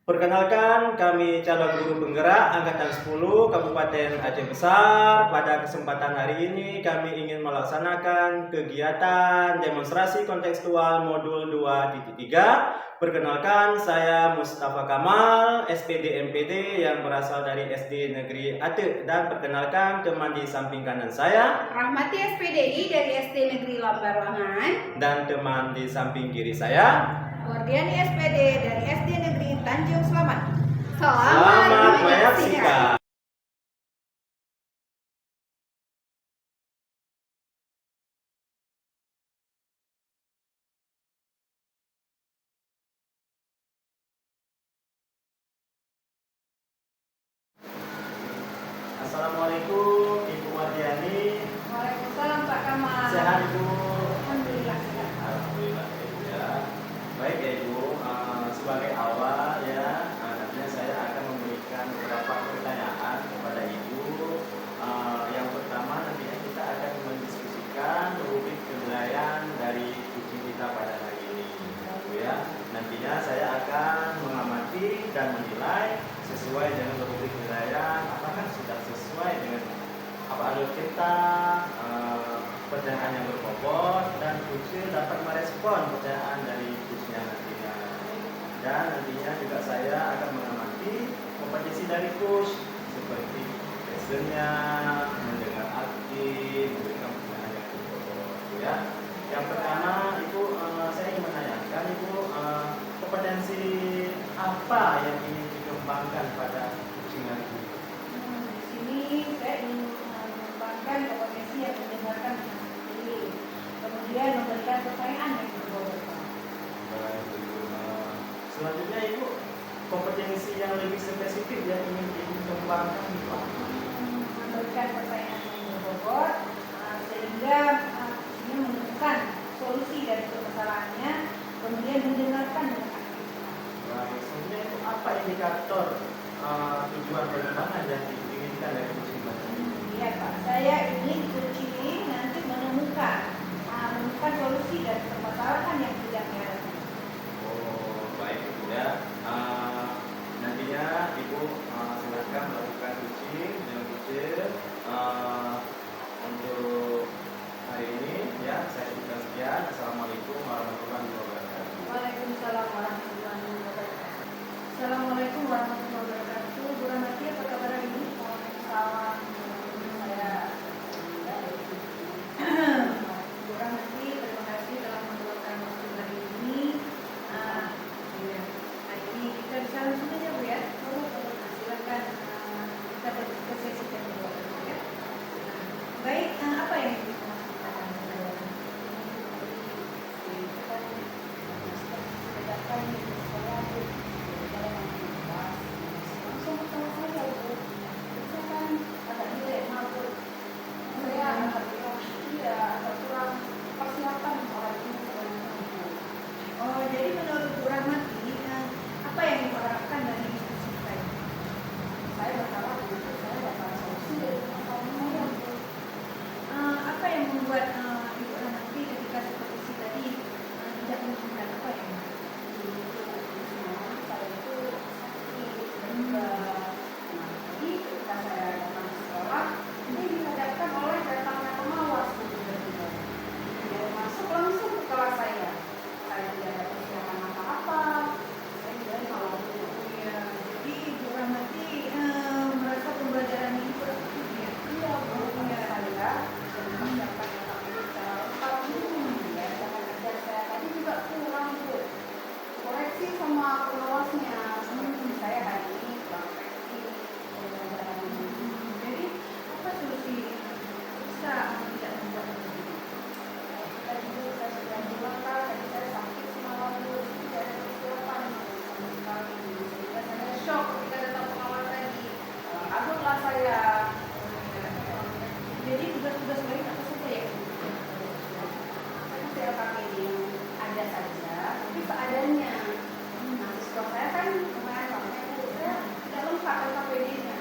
Perkenalkan, kami calon guru penggerak Angkatan 10 Kabupaten Aceh Besar. Pada kesempatan hari ini kami ingin melaksanakan kegiatan demonstrasi kontekstual modul 2.3. Perkenalkan, saya Mustafa Kamal, SPD MPD yang berasal dari SD Negeri Aceh. Dan perkenalkan teman di samping kanan saya, Rahmati SPDI dari SD Negeri Lambaruangan. Dan teman di samping kiri saya, Wardiani SPD dari SD Negeri Tanjung Selamat. Selamat menyaksikan. Assalamualaikum Ibu Wardiani. Waalaikumsalam Pak Kamal. Sehat Ibu? Alhamdulillah sehat. Alhamdulillah Ibu ya. Baik ya Ibu, sebagai awal ya, nantinya saya akan memberikan beberapa pertanyaan kepada Ibu. Yang pertama nantinya kita akan mendiskusikan rubrik penilaian dari kucing kita pada hari ini, Ibu ya. Nantinya saya akan mengamati dan menilai sesuai dengan rubrik penilaian apakah sudah sesuai dengan apa alur kita, pertanyaan yang berbobot, dan kucing dapat merespon pertanyaan dari kucingnya nantinya. Dan nantinya juga saya akan mengamati kompetensi dari coach seperti listennya, mendengar aktif, memberikan pertanyaan yang berbobot ya. Yang pertama itu saya ingin menanyakan Ibu, kompetensi apa yang ingin dikembangkan pada kucing nanti? Di sini saya ingin mengembangkan kompetensi yang mendengarkan dengan diri, kemudian memberikan pertanyaan yang berbobot. Baik, Ibu. Selanjutnya Ibu, kompetensi yang lebih spesifik yang ingin Ibu kembangkan Ibu? Memberikan pertanyaan yang berbobot sehingga ini menemukan solusi dari permasalahannya, kemudian mendengarkan dengan aktif. Baik, selanjutnya itu apa indikator tujuan pengembangan yang diinginkan dari kucing macam ini? Iya Pak, saya ingin kucing nanti menemukan solusi dari permasalahan yang sedang dihadapi. Oh, baik Ibu ya. Nantinya Ibu silakan melakukan kucing dengan kucing. Untuk hari ini ya saya cukupkan sekian. Assalamualaikum warahmatullahi wabarakatuh. Waalaikumsalam warahmatullahi wabarakatuh. Assalamualaikum warahmatullahi wabarakatuh. Bu Rahmati, apa kabar hari ini? Waalaikumsalam. Bu Rahmati, terima kasih telah meluangkan waktu hari ini. Hari ini kita bisa langsung aja Bu ya. Silakan kita ke sesi kedua ya. Baik, apa yang bisa disampaikan kepada jadi menurut Bu Rahmati, apa yang Ibu harapkan dari diskusi kita ini? Saya berharap saya dapat solusi dari masalah saya. Apa yang membuat Ibu Rahmati ketika seperti tadi tidak menunjukkan apa yang saya itu sakit dan juga jadi ketika saya datang ke sekolah ini dihadapkan oleh datangnya pengawas tiba-tiba dia masuk langsung ke kelas saya tidak ada persiapan apa-apa, saya bilang kalau ya, jadi Ibu Rahmati merasa pembelajaran ini produktif ya? iya menurut saya dan mempersiapkan otak ini secara lengkap ya cara kerja saya tadi juga kurang Bu, koreksi sama pengawasnya saya hari ini kurang efektif pembelajaran ini. Jadi apa solusi bisa tidak membuat begini? Tadi saya sudah bilang kan, tadi saya sakit semalam dulu, tidak ada persiapan sama sekali, sehingga saya shock ketika datang pengawas tadi. Kabutlah saya. Jadi tugas-tugas lain apa saja ya? Saya pakai yang ada saja, tapi seadanya. Nah, siswa saya kan kemarin makanya saya tidak lengkap LKPD-nya.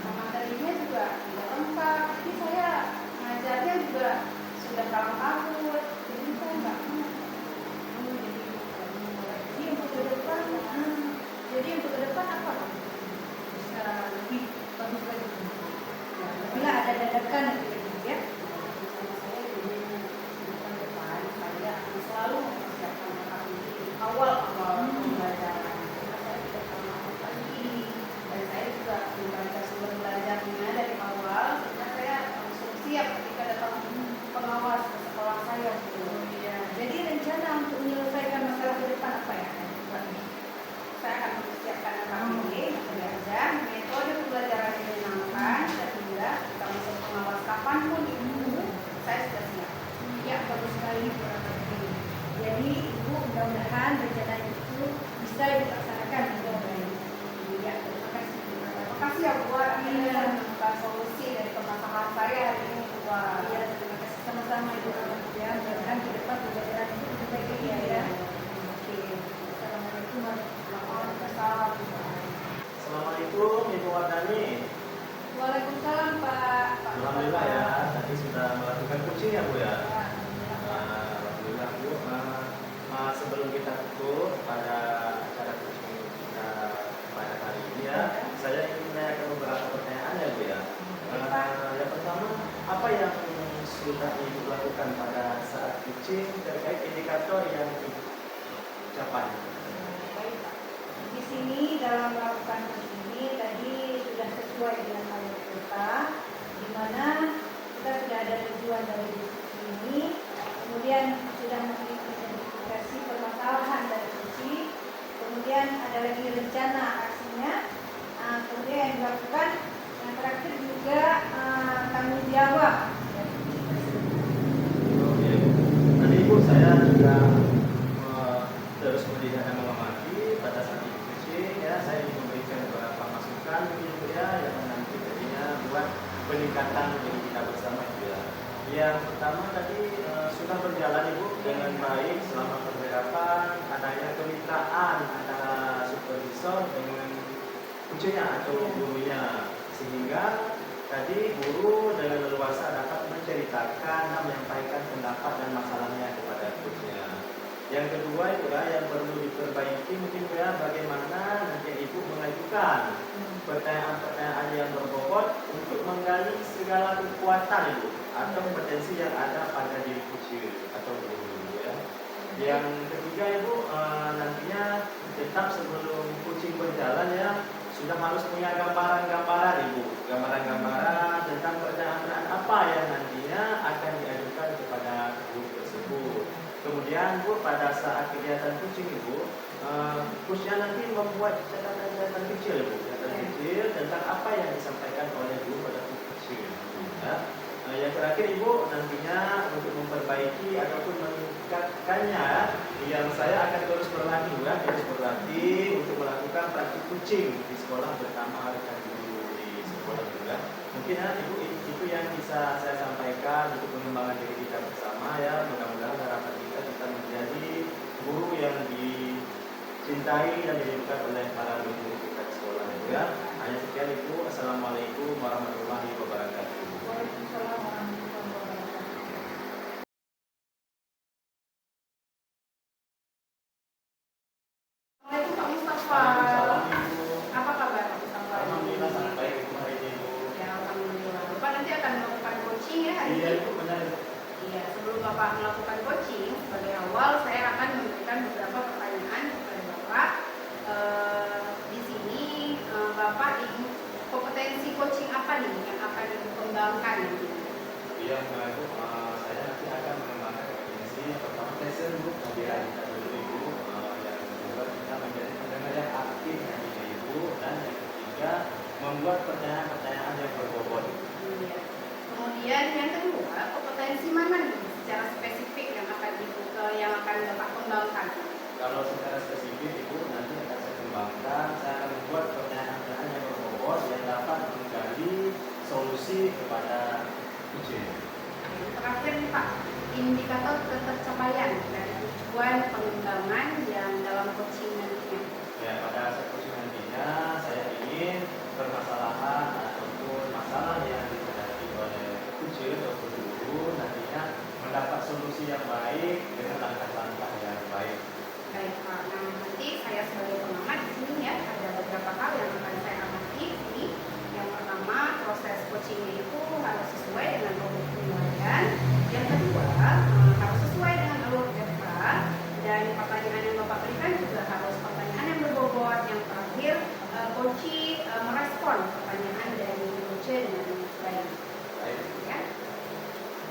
Materinya juga tidak lengkap, jadi saya ngajarnya juga sudah kalang kabut, jadi saya nggak Jadi untuk ke depan, jadi buat akhirnya menemukan solusi dari permasalahan saya hari ini buat. Iya, terima kasih sama-sama Ibu ya. Mudah-mudahan ke depan pembelajaran itu lebih baik lagi ya. Oke. Assalamualaikum warahmatullahi wabarakatuh. Assalamualaikum Ibu Wardani. Waalaikumsalam Pak. Alhamdulillah ya, tadi sudah melakukan coaching ya Bu ya. Alhamdulillah. Alhamdulillah Bu. Sebelum kita tutup pada acara coaching kita pada hari ini ya, saya ingin menanyakan beberapa pertanyaan ya Bu ya. Yang pertama, apa yang sudah Ibu lakukan pada saat coaching terkait indikator yang Ibu capai? Baik, Pak. Di sini dalam melakukan ini tadi sudah sesuai dengan target kita, di mana kita sudah ada tujuan dari diskusi ini, kemudian sudah mengidentifikasi permasalahan dari diskusi, kemudian ada lagi rencana aksinya, kemudian yang dilakukan yang terakhir juga tanggung jawab. Oke, tadi Ibu saya juga terus melihat dan mengamati pada saat itu ya, saya ingin memberikan beberapa masukan Ibu ya, yang nanti jadinya buat peningkatan diri kita bersama Ibu ya. Yang pertama tadi sudah berjalan Ibu dengan baik selama penerapan adanya kemitraan antara supervisor dengan coachnya atau gurunya, sehingga tadi guru dengan leluasa dapat menceritakan dan menyampaikan pendapat dan masalahnya kepada coachnya. Yang kedua itu yang perlu diperbaiki mungkin ya, bagaimana nanti Ibu mengajukan pertanyaan-pertanyaan yang berbobot untuk menggali segala kekuatan Ibu atau potensi yang ada pada diri kecil atau guru ya. Yang ketiga Ibu nantinya tetap sebelum coaching berjalan ya, sudah harus punya gambaran-gambaran Ibu, gambaran-gambaran tentang pertanyaan apa yang nantinya akan diajukan kepada guru tersebut. Kemudian Bu, pada saat kegiatan coaching Ibu, coachnya nanti membuat catatan-catatan kecil Bu, catatan kecil tentang apa yang disampaikan oleh guru pada guru kecil. Ya. Yang terakhir Ibu, nantinya untuk memperbaiki ataupun meningkatkannya, yang saya akan terus berlatih ya, terus berlatih untuk melakukan praktik coaching di sekolah bersama rekan guru di sekolah juga. Mungkin ya Ibu, itu yang bisa saya sampaikan untuk pengembangan diri kita bersama ya. Mudah-mudahan harapan kita menjadi guru yang dicintai dan dirindukan oleh para guru kita di sekolah ya. Hanya sekian Ibu. Assalamualaikum warahmatullahi wabarakatuh. Waalaikumsalam warahmatullahi wabarakatuh. Assalamualaikum Pak Mustafa. Waalaikumsalam Ibu. Apa kabar Pak Mustafa? Alhamdulillah sangat baik Ibu hari ini Ibu. Ya alhamdulillah. Bapak nanti akan melakukan coaching ya hari Iya ini. Ibu, benar Ibu. Iya, sebelum Bapak melakukan coaching, sebagai awal saya akan memberikan beberapa pertanyaan kepada Bapak. Di sini Bapak ingin kompetensi coaching apa nih yang akan dikembangkan? Iya, Ibu. Saya nanti akan mengembangkan kompetensi yang pertama lesson Bu, kemudian kita dulu Ibu, yang kedua kita menjadi pendengar yang aktif nantinya Ibu, dan yang ketiga membuat pertanyaan-pertanyaan yang berbobot. Iya. Kemudian yang kedua, kompetensi mana nih secara spesifik yang akan Bapak kembangkan? Kalau secara spesifik Ibu, nanti akan saya kembangkan, saya akan membuat pertanyaan-pertanyaan yang berbobot yang dapat menggali solusi kepada ujian. Terakhir nih Pak, indikator ketercapaian dari tujuan pengembangan yang dalam coaching nantinya. Ya, pada saat coaching nantinya saya ingin permasalahan ataupun masalah yang dihadapi oleh ujian ataupun guru nantinya mendapat solusi yang baik dengan langkah-langkah yang baik. Baik Pak, nah nanti saya sebagai pengamat di sini ya ada beberapa hal yang akan saya amati ini. Yang pertama, proses coachingnya itu harus sesuai dengan komitmen penilaian. Yang kedua, harus sesuai dengan alur FK. Dan pertanyaan yang Bapak berikan juga harus pertanyaan yang berbobot. Yang terakhir, coach merespon pertanyaan dari coach dengan baik. Baik. Ya.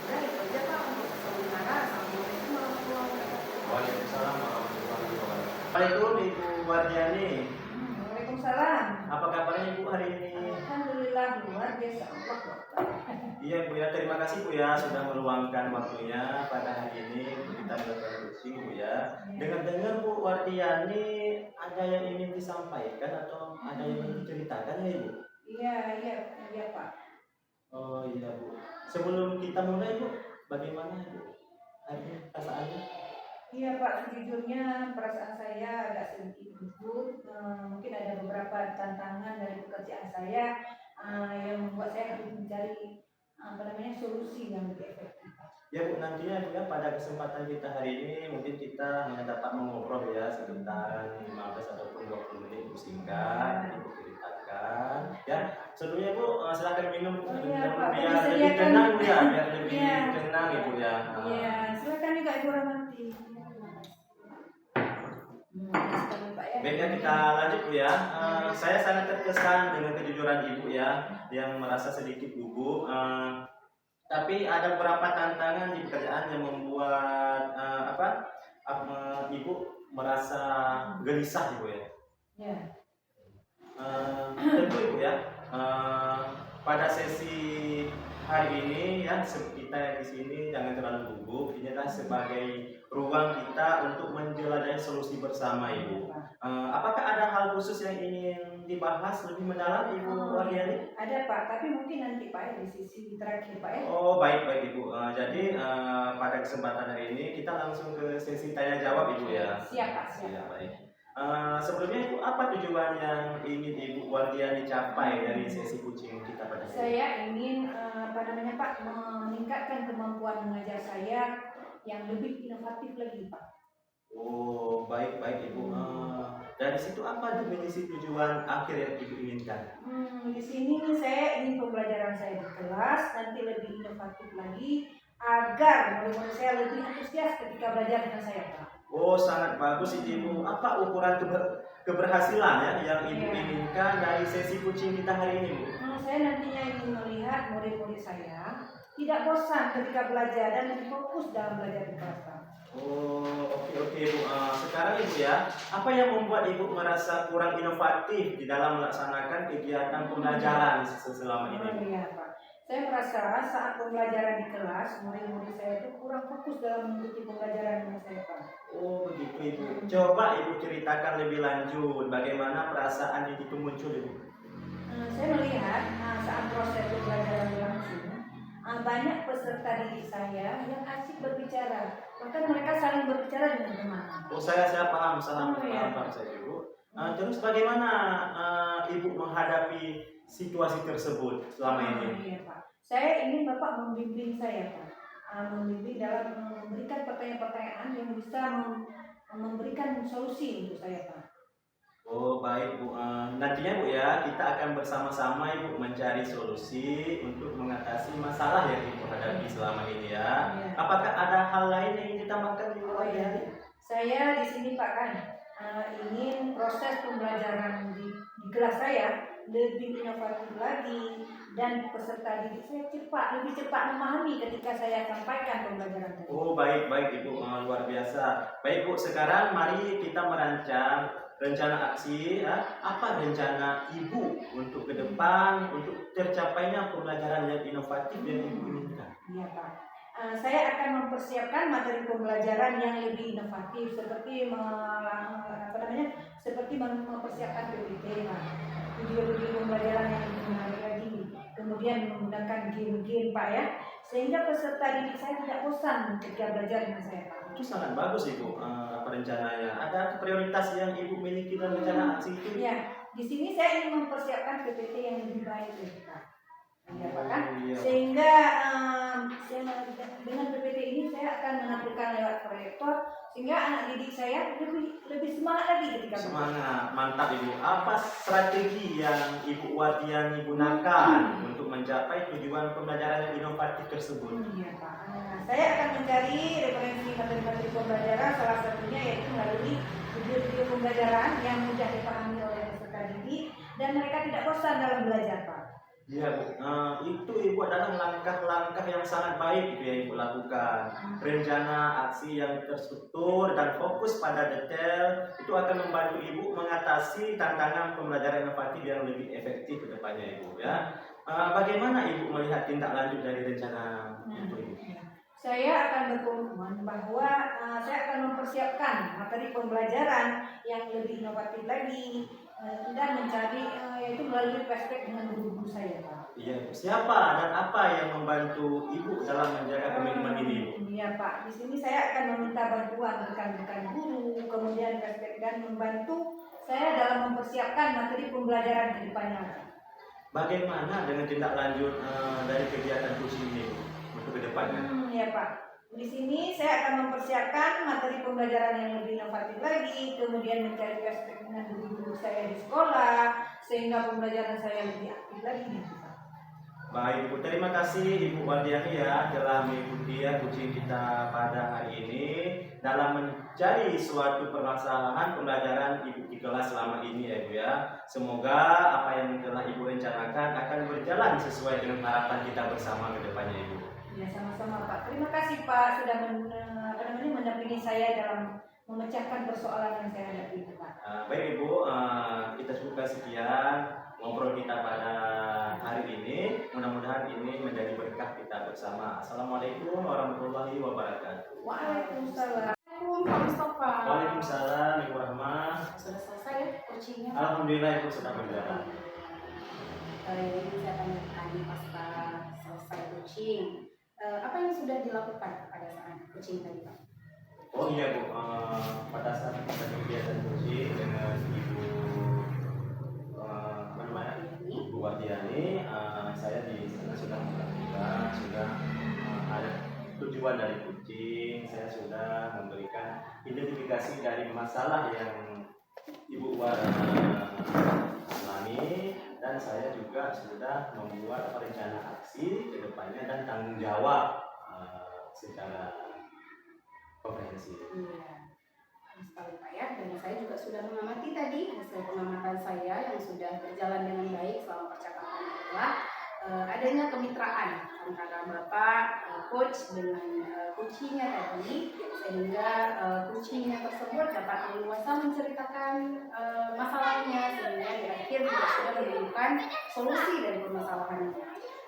Udah itu aja Pak untuk sementara. Assalamualaikum warahmatullahi wabarakatuh. Waalaikumsalam warahmatullahi wabarakatuh. Waalaikumsalam Ibu Wardiani. Waalaikumsalam. Apa kabarnya Ibu hari ini? Alhamdulillah luar biasa Allah Akbar. Iya Bu ya, terima kasih Bu ya sudah meluangkan waktunya pada hari ini untuk kita melakukan coaching Bu ya. Dengar-dengar Bu Wardiani ada yang ingin disampaikan atau ada yang ingin diceritakan ya Ibu? Iya, iya, iya Pak. Oh iya Bu. Sebelum kita mulai Bu, bagaimana Bu hari ini perasaannya? Iya Pak, sejujurnya perasaan saya agak sedikit gugup. Mungkin ada beberapa tantangan dari pekerjaan saya yang membuat saya harus mencari solusi yang lebih efektif. Ya Bu, nantinya Bu ya pada kesempatan kita hari ini mungkin kita hanya dapat mengobrol ya sekitar 15 ataupun 20 menit Bu, singkat Ibu ceritakan. Ya, sebelumnya Bu silakan minum Oh iya Pak, biar bisa lebih disediakan. tenang Bu ya, biar lebih Iya. tenang Ibu ya. Iya, silakan juga Ibu Rahmanti. Sekali Pak ya. Baiknya kita lanjut Bu ya. Saya sangat terkesan dengan kejujuran Ibu ya, yang merasa sedikit gugup. Tapi ada beberapa tantangan di pekerjaan yang membuat Ibu merasa gelisah Ibu ya. Ya. Tentu Ibu ya. Pada sesi hari ini ya kita yang di sini jangan terlalu gugup. Ini adalah sebagai ruang kita untuk menjelajahi solusi bersama Ibu. Apakah ada hal khusus yang ingin dibahas lebih mendalam Ibu Wardiani? Ada Pak, tapi mungkin nanti Pak ya di sisi terakhir Pak ya. Oh baik Ibu. Jadi pada kesempatan hari ini kita langsung ke sesi tanya jawab Ibu ya. Siap Pak, siap. Ya, baik. Sebelumnya Ibu, apa tujuan yang ingin Ibu Wardiani capai dari sesi coaching kita pada hari ini? Saya ingin Pak meningkatkan kemampuan mengajar saya yang lebih inovatif lagi Pak. Oh baik Ibu. Dari situ apa definisi tujuan akhir yang Ibu inginkan? Di sini saya ingin pembelajaran saya di kelas nanti lebih inovatif lagi agar murid-murid saya lebih antusias ketika belajar dengan saya Pak. Oh sangat bagus Ibu. Apa ukuran keberhasilan ya yang Ibu inginkan dari sesi coaching kita hari ini Bu? Saya nantinya ingin melihat murid-murid saya tidak bosan ketika belajar dan lebih fokus dalam belajar di kelas Pak. Oh oke Ibu. Sekarang Ibu ya, apa yang membuat Ibu merasa kurang inovatif di dalam melaksanakan kegiatan pembelajaran selama ini? Oh iya Pak. Saya merasa saat pembelajaran di kelas, murid-murid saya itu kurang fokus dalam mengikuti pembelajaran dengan saya Pak. Oh begitu Ibu. Coba Ibu ceritakan lebih lanjut bagaimana perasaan itu muncul Ibu. Saya melihat saat proses pembelajaran berlangsung, banyak peserta didik saya yang asik berbicara, bahkan mereka saling berbicara dengan teman. Oh saya paham iya. saya Ibu. Terus bagaimana Ibu menghadapi situasi tersebut selama ini? Iya Pak. Saya ingin Bapak membimbing saya Pak, membimbing dalam memberikan pertanyaan-pertanyaan yang bisa memberikan solusi untuk saya Pak. Oh baik Bu, nantinya Bu ya kita akan bersama-sama Ibu mencari solusi untuk mengatasi masalah yang Ibu hadapi selama ini ya. Apakah ada hal lain yang ingin ditambahkan Ibu? Oh iya, saya di sini Pak kan ingin proses pembelajaran di kelas saya lebih inovatif lagi dan peserta didik saya lebih cepat memahami ketika saya sampaikan pembelajaran tadi. Oh baik Ibu, luar biasa. Baik Bu, sekarang mari kita merancang rencana aksi ya. Apa rencana Ibu untuk ke depan untuk tercapainya pembelajaran yang inovatif yang Ibu inginkan? Iya Pak. Saya akan mempersiapkan materi pembelajaran yang lebih inovatif seperti mempersiapkan PPT Pak. Video-video pembelajaran yang lebih menarik lagi. Kemudian menggunakan game-game Pak ya, sehingga peserta didik saya tidak bosan ketika belajar dengan saya Pak. Itu sangat bagus Ibu, rencananya. Ada prioritas yang Ibu miliki dalam rencana aksi itu? Ya, di sini saya ingin mempersiapkan PPT yang lebih baik lagi Pak. Ya, Pak kan? Iya. Sehingga dengan PPT ini saya akan menampilkan lewat proyektor sehingga anak didik saya lebih semangat lagi ketika semangat. Mantap Ibu. Apa strategi yang Ibu Wardiani gunakan untuk mencapai tujuan pembelajaran yang inovatif tersebut? Iya Pak. Saya akan mencari referensi materi-materi pembelajaran, salah satunya yaitu melalui video-video pembelajaran yang mudah dipahami oleh peserta didik dan mereka tidak bosan dalam belajar Pak. Iya Bu, itu Ibu adalah langkah-langkah yang sangat baik itu yang Ibu lakukan. Rencana aksi yang terstruktur dan fokus pada detail itu akan membantu Ibu mengatasi tantangan pembelajaran inovatif yang lebih efektif ke depannya Ibu ya. Bagaimana Ibu melihat tindak lanjut dari rencana itu Ibu? Saya akan berkomitmen bahwa saya akan mempersiapkan materi pembelajaran yang lebih inovatif lagi dan mencari yaitu melalui melalui praktek dengan guru-guru saya, Pak. Iya, siapa dan apa yang membantu Ibu dalam menjaga komitmen ini, Ibu? Iya, Pak. Di sini saya akan meminta bantuan rekan-rekan guru, kemudian praktek dan membantu saya dalam mempersiapkan materi pembelajaran ke depannya. Bagaimana dengan tindak lanjut dari kegiatan kursi ini, Bu, untuk ke depannya? Ya, Pak. Di sini saya akan mempersiapkan materi pembelajaran yang lebih inovatif lagi, kemudian mencari perspektif dengan guru-guru saya di sekolah, sehingga pembelajaran saya lebih aktif lagi. Pak. Baik, Bu. Terima kasih Ibu Wardiani ya telah mengikuti ya coaching kita pada hari ini dalam mencari suatu permasalahan pembelajaran Ibu di kelas selama ini ya, Bu ya. Semoga apa yang telah Ibu rencanakan akan berjalan sesuai dengan harapan kita bersama ke depannya, Ibu. Ya, sama-sama, Pak. Terima kasih, Pak, sudah mendampingi saya dalam memecahkan persoalan yang saya hadapi itu, Pak. Baik Ibu, kita sudah sekian ngobrol kita pada hari ini. Mudah-mudahan ini menjadi berkah kita bersama. Assalamualaikum warahmatullahi wabarakatuh. Waalaikumsalam. Assalamualaikum Pak Mustafa. Waalaikumsalam Ibu Rahmah. Sudah selesai ya coachingnya? Alhamdulillah Ibu sudah berjalan. Ini saya tanya pasca selesai coaching. Apa yang sudah dilakukan pada saat coaching tadi, Pak? Oh iya Bu, pada saat kita kegiatan coaching dengan Ibu apa namanya? Bu Wardiani, saya di sana sudah memperhatikan, sudah ada tujuan dari coaching, saya sudah memberikan identifikasi dari masalah yang Ibu alami, dan saya juga sudah membuat rencana aksi ke depannya dan tanggung jawab secara komprehensif. Iya, sekali Pak ya. Dan saya juga sudah mengamati tadi hasil pengamatan saya yang sudah berjalan dengan baik selama percakapan adalah adanya kemitraan antara Bapak coach dengan coachingnya tadi, sehingga coachingnya tersebut dapat leluasa menceritakan masalahnya, sehingga di akhir juga sudah menemukan solusi dari permasalahannya.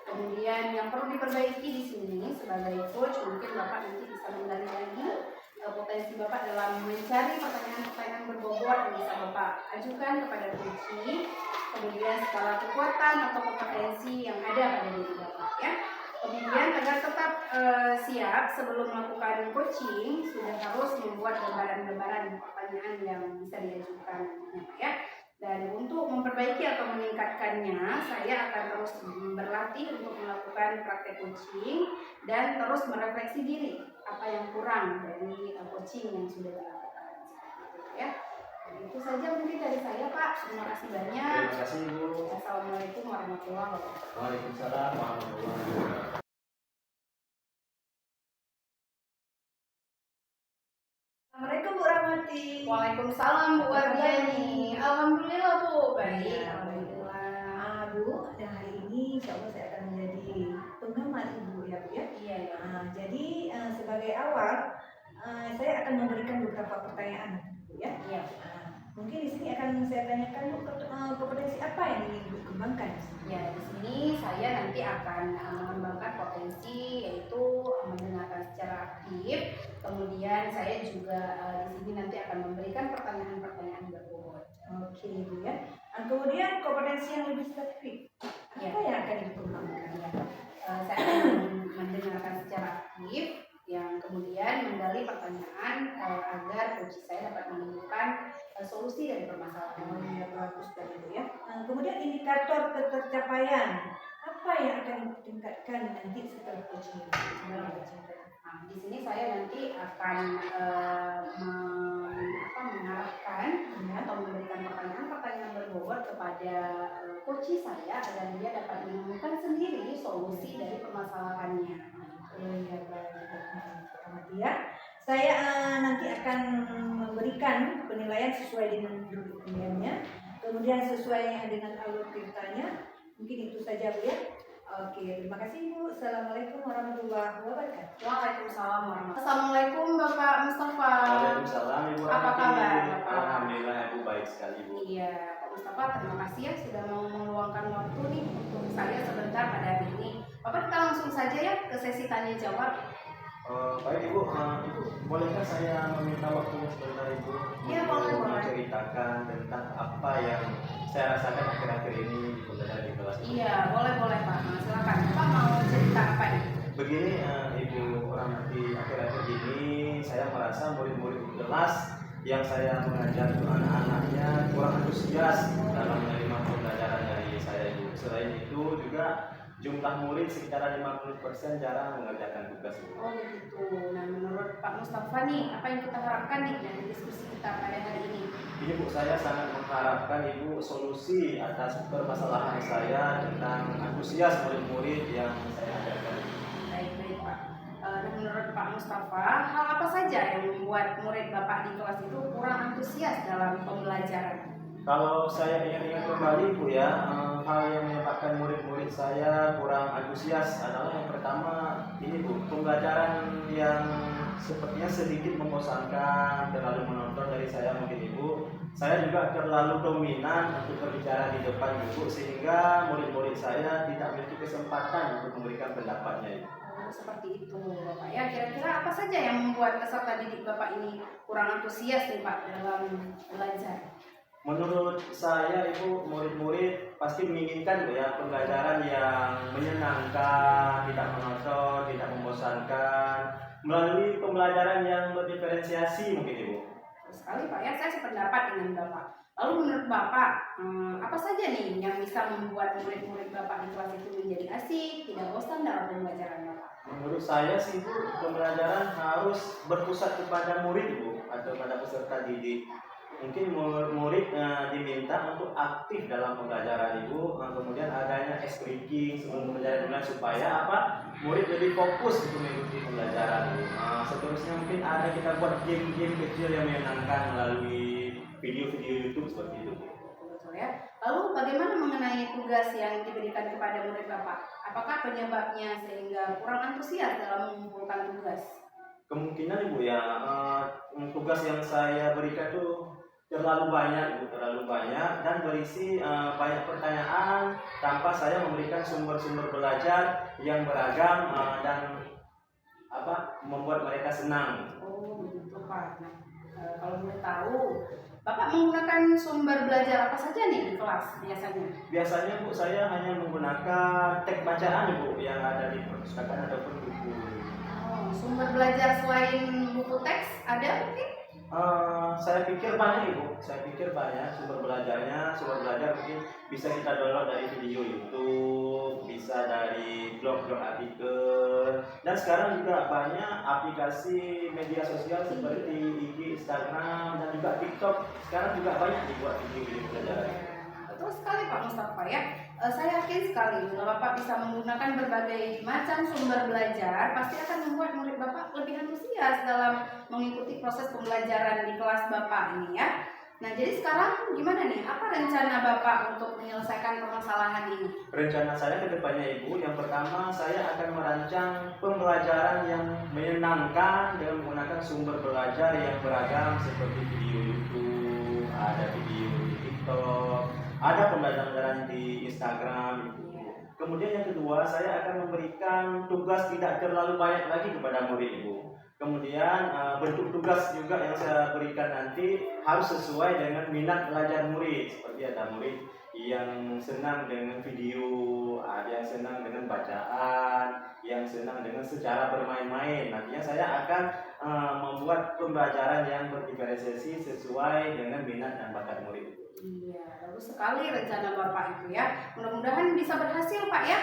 Kemudian yang perlu diperbaiki di sini sebagai coach, mungkin Bapak nanti bisa menggali lagi potensi Bapak dalam mencari pertanyaan-pertanyaan berbobot yang bisa Bapak ajukan kepada coach. Kemudian skala kekuatan atau kompetensi yang ada pada diri Bapak ya. Kemudian agar tetap siap sebelum melakukan coaching, sudah harus membuat gambaran-gambaran pertanyaan yang bisa diajukan ya. Dan untuk memperbaiki atau meningkatkannya, saya akan terus berlatih untuk melakukan praktek coaching dan terus merefleksi diri apa yang kurang dari coaching yang sudah dilakukan ya. Dan itu saja mungkin dari saya, Pak. Terima kasih banyak. Terima kasih Ibu. Assalamualaikum warahmatullahi wabarakatuh. Waalaikumsalam warahmatullahi wabarakatuh. Assalamualaikum Bu Rahmati. Waalaikumsalam Bu Wardiani. Alhamdulillah Bu. Baik. Alhamdulillah. Bu, dan hari ini insya Allah saya akan menjadi pengamat Ibu ya Bu ya. Iya ya. Jadi sebagai awal saya akan memberikan beberapa pertanyaan Bu ya. Iya. Mungkin di sini akan saya tanyakan Bu kompetensi apa yang ingin Bu kembangkan di sini? Ya, di sini saya nanti akan mengembangkan potensi yaitu mendengarkan secara aktif. Kemudian saya juga di sini nanti akan memberikan pertanyaan-pertanyaan berbobot. Oke Bu ya. Kemudian kompetensi yang lebih spesifik apa yang akan Ibu kembangkan? Ya. Saya akan mendengarkan secara aktif, yang kemudian menggali pertanyaan agar coach saya dapat menemukan solusi dari permasalahan. Ya, bagus sekali Bu ya. Kemudian indikator ketercapaian apa yang akan ditingkatkan nanti setelah coaching ini? Nah, di sini saya nanti akan mengarahkan atau memberikan pertanyaan-pertanyaan berbobot kepada coach saya agar dia dapat menemukan sendiri solusi dari permasalahannya. Ya, ya. Saya nanti akan memberikan penilaian sesuai dengan duduknya, kemudian sesuai dengan alur ceritanya. Mungkin itu saja Bu ya. Oke, terima kasih Bu. Assalamualaikum warahmatullahi wabarakatuh. Waalaikumsalam warahmatullahi wabarakatuh. Assalamualaikum Bapak Mustafa. Waalaikumsalam Ibu Rahmati. Apa kabar Bapak? Alhamdulillah Ibu baik sekali Bu. Iya Pak Mustafa, terima kasih ya sudah mau meluangkan waktu nih untuk saya sebentar pada hari ini. Bapak kita langsung saja ya ke sesi tanya jawab. Baik Ibu, Ibu bolehkah saya meminta waktunya sebentar Ibu Iya, boleh, untuk boleh. menceritakan tentang apa yang saya rasakan akhir-akhir ini di pembelajaran di kelas. Iya, boleh Pak. Nah, silakan. Bapak mau cerita apa ini? Begini Ibu Rahmati, akhir-akhir ini saya merasa murid-murid di kelas yang saya mengajar itu anak-anaknya kurang antusias dalam menerima pembelajaran dari saya Ibu. Selain itu juga jumlah murid sekitar 50% jarang mengerjakan tugas Ibu. Oh begitu. Nah, menurut Pak Mustafa nih, apa yang kita harapkan nih dari diskusi kita pada hari ini? Ini Bu, saya sangat mengharapkan Ibu solusi atas permasalahan saya tentang antusias murid-murid yang saya ajarkan. Baik Pak. Dan menurut Pak Mustafa, hal apa saja yang membuat murid Bapak di kelas itu kurang antusias dalam pembelajaran? Kalau saya ingat-ingat kembali Bu ya, hal yang menyebabkan murid-murid saya kurang antusias adalah yang pertama ini Bu, pembelajaran yang sepertinya sedikit membosankan, terlalu menonton dari saya mungkin Ibu. Saya juga terlalu dominan untuk berbicara di depan Ibu sehingga murid-murid saya tidak memiliki kesempatan untuk memberikan pendapatnya Ibu. Oh, seperti itu Bapak ya. Kira-kira apa saja yang membuat peserta didik Bapak ini kurang antusias nih Pak dalam belajar? Menurut saya Ibu, murid-murid pasti menginginkan Bu ya pembelajaran yang menyenangkan, tidak monoton, tidak membosankan, melalui pembelajaran yang berdiferensiasi mungkin Ibu. Terus sekali Pak ya, saya sependapat dengan Bapak. Lalu menurut Bapak, apa saja nih yang bisa membuat murid-murid Bapak di kelas itu menjadi asik, tidak bosan dalam pembelajaran Bapak? Menurut saya sih Bu, pembelajaran harus berpusat kepada murid Bu atau pada peserta didik. Mungkin murid diminta untuk aktif dalam pembelajaran Ibu, kemudian adanya ice breaking sebelum pembelajaran supaya apa? Murid lebih fokus untuk mengikuti pembelajaran Ibu. Seterusnya mungkin ada kita buat game-game kecil yang menyenangkan melalui video-video YouTube seperti itu. Betul ya. Lalu bagaimana mengenai tugas yang diberikan kepada murid Bapak? Apakah penyebabnya sehingga kurang antusias dalam mengumpulkan tugas? Kemungkinan Ibu ya, tugas yang saya berikan tuh terlalu banyak Bu, terlalu banyak dan berisi banyak pertanyaan tanpa saya memberikan sumber-sumber belajar yang beragam dan membuat mereka senang. Oh begitu Pak. Nah, kalau boleh tahu, Bapak menggunakan sumber belajar apa saja nih di kelas biasanya? Biasanya Bu, saya hanya menggunakan teks bacaan Bu yang ada di perpustakaan ataupun buku. Oh, sumber belajar selain buku teks ada mungkin? Saya pikir banyak Ibu, saya pikir banyak sumber belajarnya. Sumber belajar mungkin bisa kita download dari video YouTube, bisa dari blog-blog artikel, dan sekarang juga banyak aplikasi media sosial seperti IG, Instagram, dan juga TikTok. Sekarang juga banyak dibuat video-video pelajaran. Betul sekali Pak Mustafa ya. Saya yakin sekali kalau Bapak bisa menggunakan berbagai macam sumber belajar, pasti akan membuat murid Bapak lebih antusias dalam mengikuti proses pembelajaran di kelas Bapak ini ya. Nah, jadi sekarang gimana nih? Apa rencana Bapak untuk menyelesaikan permasalahan ini? Rencana saya ke depannya Ibu, yang pertama saya akan merancang pembelajaran yang menyenangkan dengan menggunakan sumber belajar yang beragam seperti video YouTube, ada video di TikTok, ada pembelajaran di Instagram. Kemudian yang kedua, saya akan memberikan tugas tidak terlalu banyak lagi kepada murid Ibu. Kemudian bentuk tugas juga yang saya berikan nanti harus sesuai dengan minat belajar murid. Seperti ada murid yang senang dengan video, ada yang senang dengan bacaan, yang senang dengan secara bermain-main. Nantinya saya akan membuat pembelajaran yang berdiferensiasi sesuai dengan minat dan bakat murid. Iya, bagus sekali rencana Bapak itu ya. Mudah-mudahan bisa berhasil Pak ya.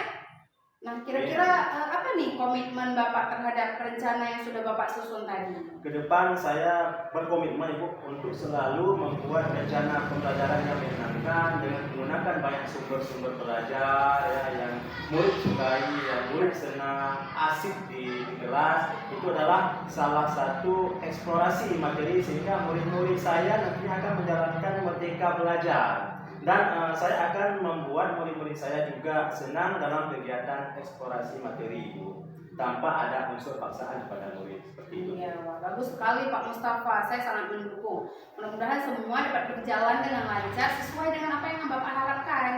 Nah, kira-kira apa nih komitmen Bapak terhadap rencana yang sudah Bapak susun tadi? Kedepan saya berkomitmen Ibu untuk selalu membuat rencana pembelajaran yang menyenangkan dengan menggunakan banyak sumber-sumber belajar ya, yang murid sukai, yang murid senang, asik di kelas. Itu adalah salah satu eksplorasi materi sehingga murid-murid saya nanti akan menjalankan merdeka belajar. Dan saya akan membuat murid-murid saya juga senang dalam kegiatan eksplorasi materi Ibu, tanpa ada unsur paksaan kepada murid seperti itu. Iya, wah, bagus sekali Pak Mustafa. Saya sangat mendukung. Mudah-mudahan semua dapat berjalan dengan lancar sesuai dengan apa yang Bapak harapkan.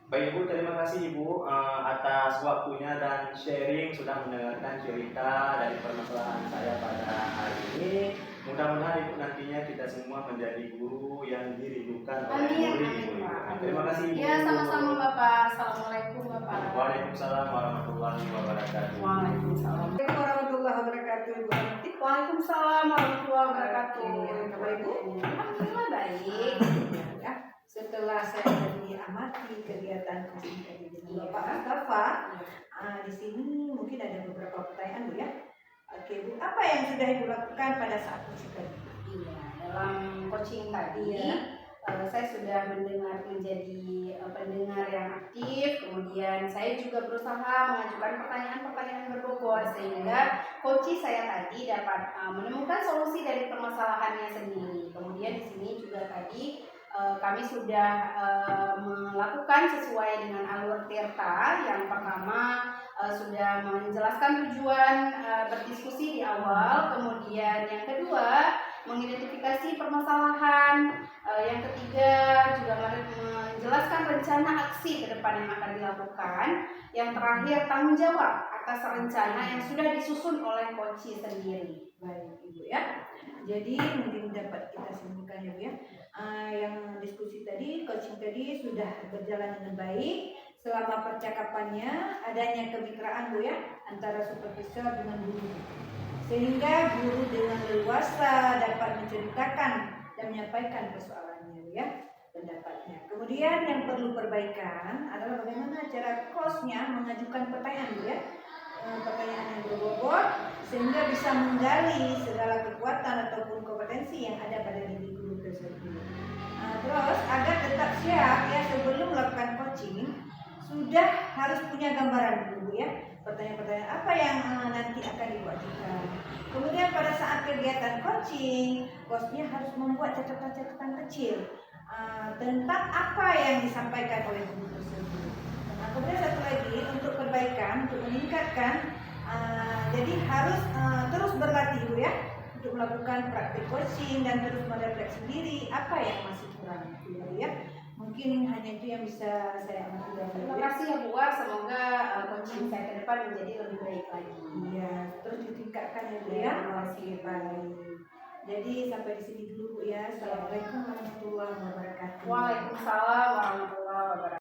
Baik Ibu, terima kasih Ibu atas waktunya dan sharing sudah mendengarkan cerita dari permasalahan saya pada hari ini. Mudah-mudahan Ibu nantinya kita semua menjadi guru yang dirindukan oleh Amin, murid amin, Ibu. Pak. Terima kasih Ibu. Ya, sama-sama Bapak. Assalamualaikum Bapak. Waalaikumsalam warahmatullahi wabarakatuh. Waalaikumsalam. Assalamualaikum warahmatullahi wabarakatuh. Ibu Anti. Waalaikumsalam warahmatullahi wabarakatuh. Kabar Ibu? Alhamdulillah baik. Ya, setelah saya tadi amati kegiatan coaching tadi dengan Bapak Mustafa, di sini mungkin ada beberapa pertanyaan Bu ya. Oke Bu, apa yang sudah Ibu lakukan pada saat coaching tadi? Iya, dalam coaching tadi Iya. saya sudah menjadi pendengar yang aktif, kemudian saya juga berusaha mengajukan pertanyaan-pertanyaan berbobot sehingga coach saya tadi dapat menemukan solusi dari permasalahannya sendiri. Kemudian di sini juga tadi kami sudah melakukan sesuai dengan alur Tirta. Yang pertama sudah menjelaskan tujuan berdiskusi di awal, kemudian yang kedua mengidentifikasi permasalahan, yang ketiga juga menjelaskan rencana aksi ke depan yang akan dilakukan, yang terakhir tanggung jawab atas rencana yang sudah disusun oleh coach sendiri. Baik Ibu ya. Jadi mungkin dapat kita simpulkan ya Bu ya. Yang diskusi tadi, coaching tadi sudah berjalan dengan baik. Selama percakapannya adanya kemitraan Bu ya antara supervisor dengan guru, sehingga guru dengan leluasa dapat menceritakan dan menyampaikan persoalannya Bu ya, pendapatnya. Kemudian yang perlu perbaikan adalah bagaimana cara coachnya mengajukan pertanyaan Bu ya, pertanyaan yang berbobot sehingga bisa menggali segala kekuatan ataupun kompetensi yang ada pada diri guru tersebut. Terus agar tetap siap ya sebelum melakukan coaching sudah harus punya gambaran dulu ya, pertanyaan-pertanyaan apa yang nanti akan dibuatkan. Kemudian pada saat kegiatan coaching, coachnya harus membuat catatan-catatan kecil tentang apa yang disampaikan oleh guru tersebut. Kemudian satu lagi untuk perbaikan, untuk meningkatkan, jadi harus terus berlatih Bu ya, untuk melakukan praktik coaching dan terus merefleksi diri apa yang masih kurang Bu ya. Mungkin hanya itu yang bisa saya amati dari Terima Bu ya. kasih ya Bu, semoga coaching saya ke depan menjadi lebih baik lagi. Iya, terus ditingkatkan ya Bu ya. Terima kasih. Baik. Jadi sampai di sini dulu Bu ya. Assalamualaikum warahmatullahi wabarakatuh. Waalaikumsalam warahmatullahi wabarakatuh.